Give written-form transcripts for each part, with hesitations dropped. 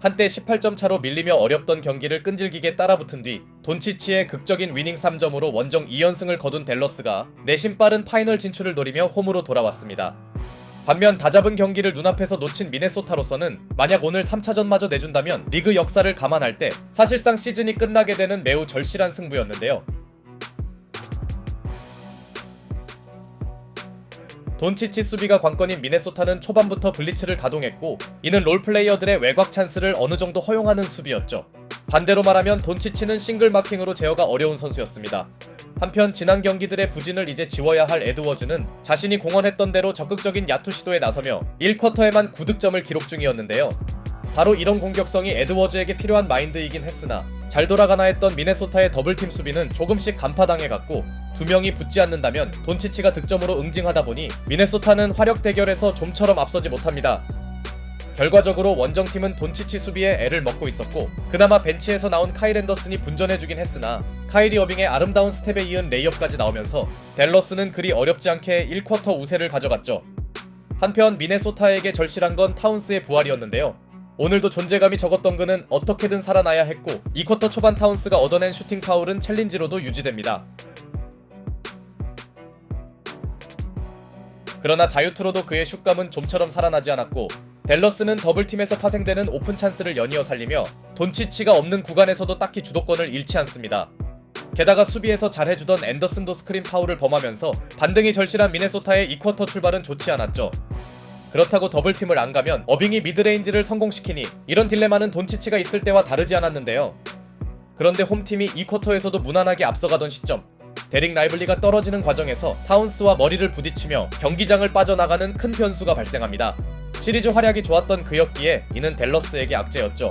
한때 18점 차로 밀리며 어렵던 경기를 끈질기게 따라붙은 뒤 돈치치의 극적인 위닝 3점으로 원정 2연승을 거둔 댈러스가 내심 빠른 파이널 진출을 노리며 홈으로 돌아왔습니다. 반면 다잡은 경기를 눈앞에서 놓친 미네소타로서는 만약 오늘 3차전마저 내준다면 리그 역사를 감안할 때 사실상 시즌이 끝나게 되는 매우 절실한 승부였는데요. 돈치치 수비가 관건인 미네소타는 초반부터 블리츠를 가동했고 이는 롤플레이어들의 외곽 찬스를 어느 정도 허용하는 수비였죠. 반대로 말하면 돈치치는 싱글 마킹으로 제어가 어려운 선수였습니다. 한편 지난 경기들의 부진을 이제 지워야 할 에드워즈는 자신이 공언했던 대로 적극적인 야투 시도에 나서며 1쿼터에만 9득점을 기록 중이었는데요. 바로 이런 공격성이 에드워즈에게 필요한 마인드이긴 했으나 잘 돌아가나 했던 미네소타의 더블팀 수비는 조금씩 간파당해갔고 두 명이 붙지 않는다면 돈치치가 득점으로 응징하다 보니 미네소타는 화력 대결에서 좀처럼 앞서지 못합니다. 결과적으로 원정팀은 돈치치 수비에 애를 먹고 있었고 그나마 벤치에서 나온 카일 앤더슨이 분전해주긴 했으나 카이리 어빙의 아름다운 스텝에 이은 레이업까지 나오면서 댈러스는 그리 어렵지 않게 1쿼터 우세를 가져갔죠. 한편 미네소타에게 절실한 건 타운스의 부활이었는데요. 오늘도 존재감이 적었던 그는 어떻게든 살아나야 했고 2쿼터 초반 타운스가 얻어낸 슈팅 파울은 챌린지로도 유지됩니다. 그러나 자유투로도 그의 슛감은 좀처럼 살아나지 않았고 댈러스는 더블팀에서 파생되는 오픈 찬스를 연이어 살리며 돈치치가 없는 구간에서도 딱히 주도권을 잃지 않습니다. 게다가 수비에서 잘해주던 앤더슨도 스크린 파울을 범하면서 반등이 절실한 미네소타의 2쿼터 출발은 좋지 않았죠. 그렇다고 더블팀을 안 가면 어빙이 미드레인지를 성공시키니 이런 딜레마는 돈치치가 있을 때와 다르지 않았는데요. 그런데 홈팀이 2쿼터에서도 무난하게 앞서가던 시점 데릭 라이블리가 떨어지는 과정에서 타운스와 머리를 부딪히며 경기장을 빠져나가는 큰 변수가 발생합니다. 시리즈 활약이 좋았던 그였기에 이는 댈러스에게 악재였죠.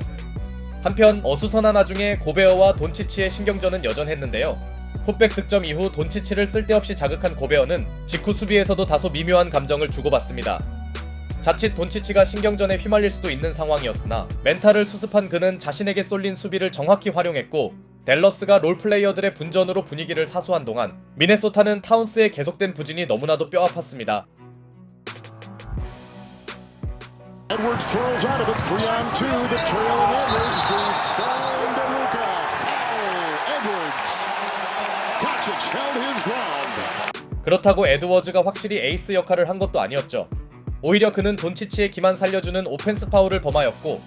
한편 어수선한 와중에 고베어와 돈치치의 신경전은 여전했는데요. 풋백 득점 이후 돈치치를 쓸데없이 자극한 고베어는 직후 수비에서도 다소 미묘한 감정을 주고받습니다. 자칫 돈치치가 신경전에 휘말릴 수도 있는 상황이었으나 멘탈을 수습한 그는 자신에게 쏠린 수비를 정확히 활용했고 댈러스가 롤플레이어들의 분전으로 분위기를 사수한 동안 미네소타는 타운스의 계속된 부진이 너무나도 뼈아팠습니다. Edwards twirls out of it, 3-on-2, the trailing Edwards, the foul to Luka, foul, Edwards, Doncic held his ground. 그렇다고 에드워즈가 확실히 에이스 역할을 한 것도 아니었죠. 오히려 그는 돈치치의 기만 살려주는 오펜스 파울을 범하였고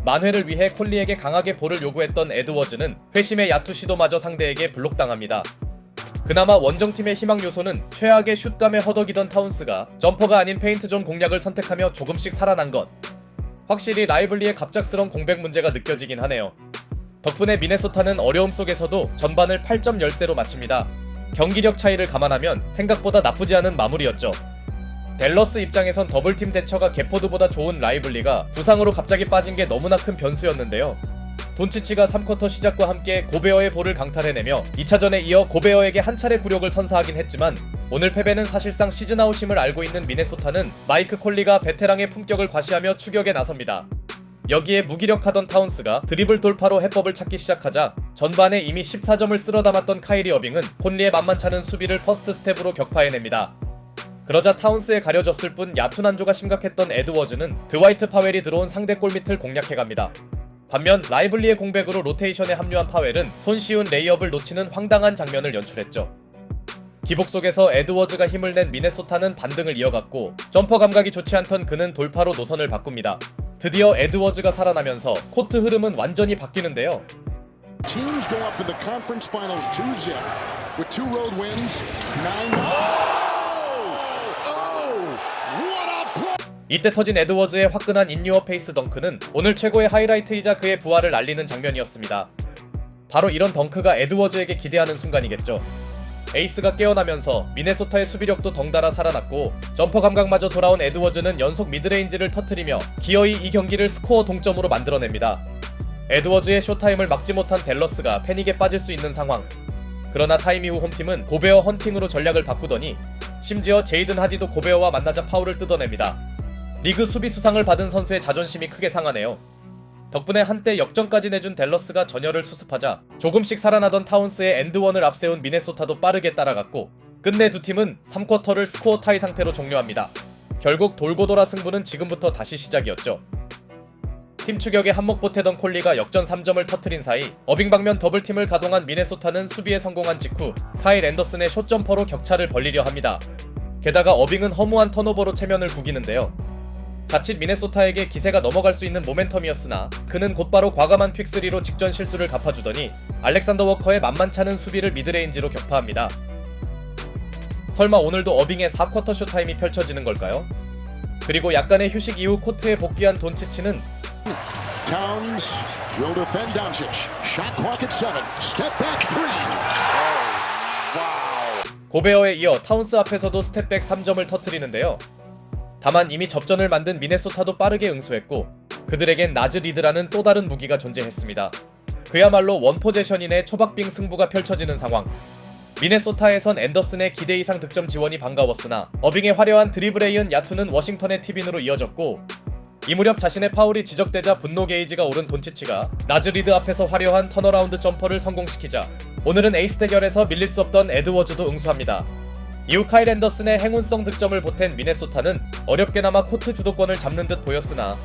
만회를 위해 콜리에게 강하게 볼을 요구했던 에드워즈는 회심의 야투 시도마저 상대에게 블록당합니다. 그나마 원정팀의 희망 요소는 최악의 슛감에 허덕이던 타운스가 점퍼가 아닌 페인트존 공략을 선택하며 조금씩 살아난 것. 확실히 라이블리의 갑작스런 공백 문제가 느껴지긴 하네요. 덕분에 미네소타는 어려움 속에서도 전반을 8점 열세로 마칩니다. 경기력 차이를 감안하면 생각보다 나쁘지 않은 마무리였죠. 댈러스 입장에선 더블팀 대처가 게포드보다 좋은 라이블리가 부상으로 갑자기 빠진 게 너무나 큰 변수였는데요. 돈치치가 3쿼터 시작과 함께 고베어의 볼을 강탈해내며 2차전에 이어 고베어에게 한 차례 굴욕을 선사하긴 했지만 오늘 패배는 사실상 시즌아웃임을 알고 있는 미네소타는 마이크 콜리가 베테랑의 품격을 과시하며 추격에 나섭니다. 여기에 무기력하던 타운스가 드리블 돌파로 해법을 찾기 시작하자 전반에 이미 14점을 쓸어 담았던 카이리 어빙은 콘리의 만만찮은 수비를 퍼스트 스텝으로 격파해냅니다. 그러자 타운스에 가려졌을 뿐 야투 난조가 심각했던 에드워즈는 드와이트 파웰이 들어온 상대 골밑을 공략해갑니다. 반면 라이블리의 공백으로 로테이션에 합류한 파웰은 손쉬운 레이업을 놓치는 황당한 장면을 연출했죠. 기복 속에서 에드워즈가 힘을 낸 미네소타는 반등을 이어갔고 점퍼 감각이 좋지 않던 그는 돌파로 노선을 바꿉니다. 드디어 에드워즈가 살아나면서 코트 흐름은 완전히 바뀌는데요. Teams go up in the conference finals 2-0 with 2 road wins, 9. 이때 터진 에드워즈의 화끈한 인유어 페이스 덩크는 오늘 최고의 하이라이트이자 그의 부활을 알리는 장면이었습니다. 바로 이런 덩크가 에드워즈에게 기대하는 순간이겠죠. 에이스가 깨어나면서 미네소타의 수비력도 덩달아 살아났고 점퍼 감각마저 돌아온 에드워즈는 연속 미드레인지를 터뜨리며 기어이 이 경기를 스코어 동점으로 만들어냅니다. 에드워즈의 쇼타임을 막지 못한 댈러스가 패닉에 빠질 수 있는 상황. 그러나 타임 이후 홈팀은 고베어 헌팅으로 전략을 바꾸더니 심지어 제이든 하디도 고베어와 만나자 파울을 뜯어냅니다. 리그 수비 수상을 받은 선수의 자존심이 크게 상하네요. 덕분에 한때 역전까지 내준 댈러스가 전열을 수습하자 조금씩 살아나던 타운스의 엔드원을 앞세운 미네소타도 빠르게 따라갔고 끝내 두 팀은 3쿼터를 스코어 타이 상태로 종료합니다. 결국 돌고 돌아 승부는 지금부터 다시 시작이었죠. 팀 추격에 한몫 보태던 콜리가 역전 3점을 터뜨린 사이 어빙 방면 더블팀을 가동한 미네소타는 수비에 성공한 직후 카일 앤더슨의 숏점퍼로 격차를 벌리려 합니다. 게다가 어빙은 허무한 턴오버로 체면을 구기는데요. 자칫 미네소타에게 기세가 넘어갈 수 있는 모멘텀이었으나 그는 곧바로 과감한 퀵3로 직전 실수를 갚아주더니 알렉산더 워커의 만만찮은 수비를 미드레인지로 격파합니다. 설마 오늘도 어빙의 4쿼터 쇼타임이 펼쳐지는 걸까요? 그리고 약간의 휴식 이후 코트에 복귀한 돈치치는 Towns will defend Doncic. Shot clock at 7. Step back 3. 고베어에 이어 타운스 앞에서도 스텝백 3점을 터뜨리는데요. 다만 이미 접전을 만든 미네소타도 빠르게 응수했고 그들에겐 나즈 리드라는 또 다른 무기가 존재했습니다. 그야말로 원포제션인의 초박빙 승부가 펼쳐지는 상황. 미네소타에선 앤더슨의 기대 이상 득점 지원이 반가웠으나 어빙의 화려한 드리블에 이은 야투는 워싱턴의 티빈으로 이어졌고 이 무렵 자신의 파울이 지적되자 분노 게이지가 오른 돈치치가 나즈 리드 앞에서 화려한 턴어라운드 점퍼를 성공시키자 오늘은 에이스 대결에서 밀릴 수 없던 에드워즈도 응수합니다. 이후 카일 앤더슨의 행운성 득점을 보탠 미네소타는 어렵게나마 코트 주도권을 잡는 듯 보였으나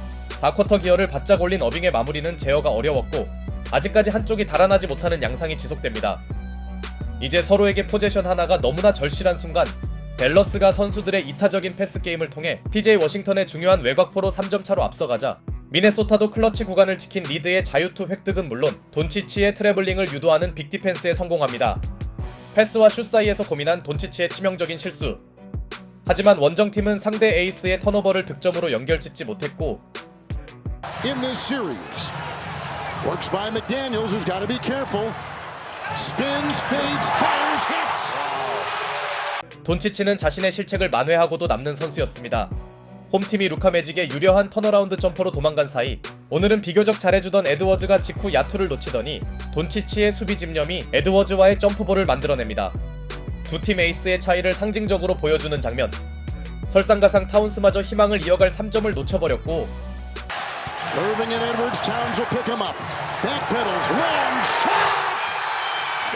4쿼터 기어를 바짝 올린 어빙의 마무리는 제어가 어려웠고 아직까지 한쪽이 달아나지 못하는 양상이 지속됩니다. 이제 서로에게 포제션 하나가 너무나 절실한 순간 댈러스가 선수들의 이타적인 패스 게임을 통해 PJ 워싱턴의 중요한 외곽포로 3점 차로 앞서가자 미네소타도 클러치 구간을 지킨 리드의 자유투 획득은 물론 돈치치의 트래블링을 유도하는 빅디펜스에 성공합니다. 패스와 슛 사이에서 고민한 돈치치의 치명적인 실수. 하지만 원정팀은 상대 에이스의 턴오버를 득점으로 연결짓지 못했고 In this series. Works by McDaniels, who's got to be careful. Spins, fades, fires, hits. 돈치치는 자신의 실책을 만회하고도 남는 선수였습니다. 홈팀이 루카 매직의 유려한 턴어라운드 점퍼로 도망간 사이 오늘은 비교적 잘해주던 에드워즈가 직후 야투를 놓치더니 돈치치의 수비 집념이 에드워즈와의 점프볼을 만들어냅니다. 두 팀 에이스의 차이를 상징적으로 보여주는 장면. 설상가상 타운스마저 희망을 이어갈 3점을 놓쳐버렸고 Irving and Edwards, Towns will pick him up. Backpedals, long shot!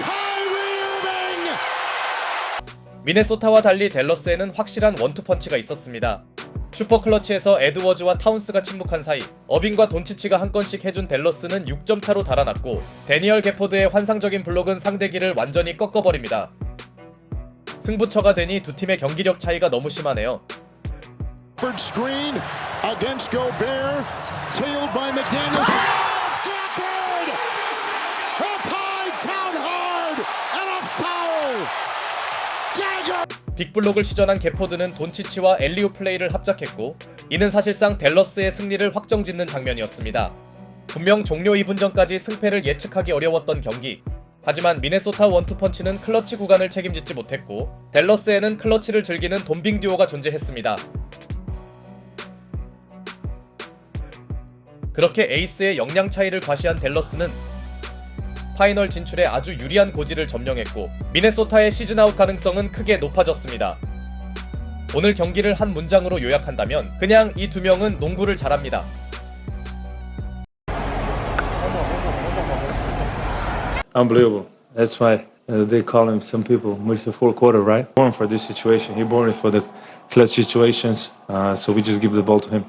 Kyrie Irving! 미네소타와 달리 댈러스에는 확실한 원투펀치가 있었습니다. 슈퍼클러치에서 에드워즈와 타운스가 침묵한 사이 어빙과 돈치치가 한 건씩 해준 댈러스는 6점 차로 달아났고 데니얼 게포드의 환상적인 블록은 상대기를 완전히 꺾어버립니다. 승부처가 되니 두 팀의 경기력 차이가 너무 심하네요. Gafford screen against Gobert, tailed by McDaniels. Gafford! Up high, down hard, and a foul! Dagger! 빅블록을 시전한 게포드는 돈치치와 엘리오 플레이를 합작했고 이는 사실상 댈러스의 승리를 확정짓는 장면이었습니다. 분명 종료 2분 전까지 승패를 예측하기 어려웠던 경기. 하지만 미네소타 원투펀치는 클러치 구간을 책임짓지 못했고 댈러스에는 클러치를 즐기는 돈빙 듀오가 존재했습니다. 그렇게 에이스의 역량 차이를 과시한 댈러스는 파이널 진출에 아주 유리한 고지를 점령했고 미네소타의 시즌아웃 가능성은 크게 높아졌습니다. 오늘 경기를 한 문장으로 요약한다면 그냥 이 두 명은 농구를 잘합니다. Unbelievable. That's why they call him, some people, Mr. Four Quarter, right? Born for this situation. He born it for the clutch situations. So we just give the ball to him.